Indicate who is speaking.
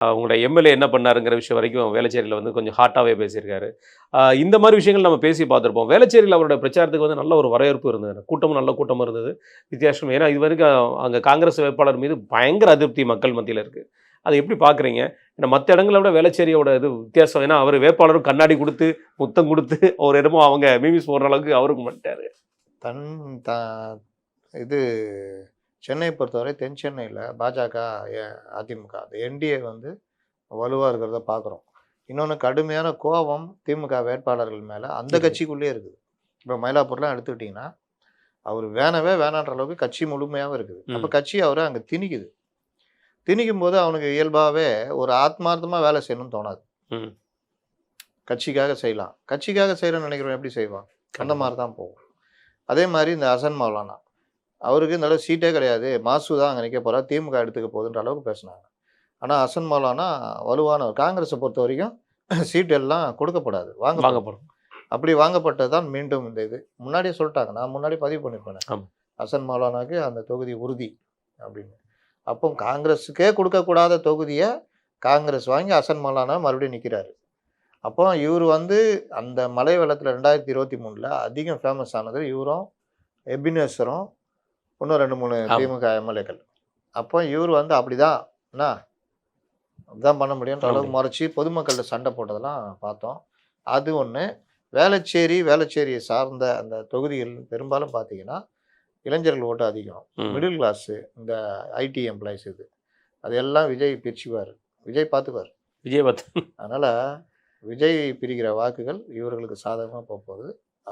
Speaker 1: உங்களோட எம்எல்ஏ என்ன பண்ணாருங்கிற விஷயம் வரைக்கும் வேளச்சேரியில வந்து கொஞ்சம் ஹாட்டாவே பேசியிருக்காரு. இந்த மாரி விஷயங்கள் நம்ம பேசி பார்த்துருப்போம். வேளச்சேரியில அவருடைய பிரச்சாரத்துக்கு வந்து நல்ல ஒரு வரவேற்பு இருந்தது. கூட்டமும் நல்ல கூட்டமா இருந்தது. வித்தியாசம் ஏன்னா இதுவரைக்கும் அங்க காங்கிரஸ் வேட்பாளர் மீது பயங்கர அதிருப்தி மக்கள் மத்தியில இருக்கு. அத எப்படி பார்க்குறீங்க? ஏன்னா மத்த இடங்கள விட வேளச்சேரியோட இது வித்தியாசம். ஏன்னா அவரு வேட்பாளரும் கண்ணாடி குடுத்து, முத்தம் குடுத்து ஒரு என்னமோ அவங்க மீம்ஸ் போடுற அளவுக்கு அவரும் பண்ணிட்டாரு.
Speaker 2: தன் த இது சென்னையை பொறுத்தவரை தென் சென்னையில பாஜக, அதிமுக அந்த என்டிஏ வந்து வலுவா இருக்கிறத பார்க்குறோம். இன்னொன்னு கடுமையான கோபம் திமுக வேட்பாளர்கள் மேல அந்த
Speaker 1: இருக்கு.
Speaker 2: கட்சிக்குள்ளேயே இருக்குது. இப்போ மயிலாப்பூர்லாம் எடுத்துக்கிட்டிங்கன்னா, அவரு வேணவே வேணான்ற அளவுக்கு கட்சி முழுமையாவே இருக்குது. அப்ப
Speaker 1: ம்.
Speaker 2: கட்சி அவர அங்க திணிக்குது. திணிக்கும்போது அவனுக்கு இயல்பாவே ஒரு ஆத்மார்த்தமா வேலை செய்யணும்னு தோணாது.
Speaker 1: ம்.
Speaker 2: கட்சிக்காக செய்யலாம். கட்சிக்காக செய்றேன்னு நினைக்கிறவன் எப்படி செய்வான்? அந்த
Speaker 1: கண்டிப்பா.
Speaker 2: மாரி தான் போகும். அதே மாரி இந்த ஹசன் மௌலானா. அவருக்கு இந்த தடவ சீட்டே கிடையாது. மாசு தான் அங்க நிக்க போறார். திமுக எடுத்துக்க போகுதுன்ற அளவுக்கு பேசுனாங்க. ஆனா ஹசன் மௌலானா வலுவானவர். காங்கிரஸ பொறுத்தவரைக்கும் சீட் எல்லாம் கொடுக்கப்படாது.
Speaker 1: வாங்க
Speaker 2: வாங்கப்படும்.
Speaker 1: போறோம்.
Speaker 2: அப்படி வாங்கப்பட்டது தான் மீண்டும் இந்த இது. முன்னாடியே சொல்ட்டாங்க. நான் முன்னாடியே பதிவு பண்ணியிருப்பேனே.
Speaker 1: ஆமா.
Speaker 2: ஹசன் மௌலானாக்கு அந்த தொகுதி உறுதி அப்படின்னு. அப்போ காங்கிரஸுக்கே குடுக்கக்கூடாத தொகுதிய காங்கிரஸ் வாங்கி ஹசன் மௌலானா மறுபடியும் நிக்கிறாரு. அப்போ இவரு வந்து அந்த மழை வெள்ளத்துல 2023ல அதிகம் ஃபேமஸ் ஆனது இவரும், எபினேசரும், இன்னும் 2, 3
Speaker 1: ஆமா.
Speaker 2: திமுக எம்எல்ஏக்கள். அப்போ இவரு வந்து அப்படிதான் என்ன அப்படிதான் பண்ண முடியுன்ற
Speaker 1: பண்ண
Speaker 2: அளவுக்கு
Speaker 1: முடியும்.
Speaker 2: முறைச்சு பொதுமக்கள்ட்ட சண்டை போட்டதெல்லாம் பார்த்தோம். அது ஒண்ணு. வேளச்சேரியை சார்ந்த அந்த தொகுதிகள் பெரும்பாலும் பார்த்தீங்கன்னா, இளைஞர்கள் ஓட்டு அதிகம்.
Speaker 1: ம்.
Speaker 2: மிடில் கிளாஸ் இந்த ஐடி எம்ப்ளாயீஸ் இது. அது எல்லாம் விஜய் பிரிச்சுக்குவாரு. விஜய் பார்த்துக்குவாரு.
Speaker 1: விஜய் பத்
Speaker 2: அதனால விஜய் பிரிக்கிற வாக்குகள் இவர்களுக்கு சாதகமா போப்போகுது.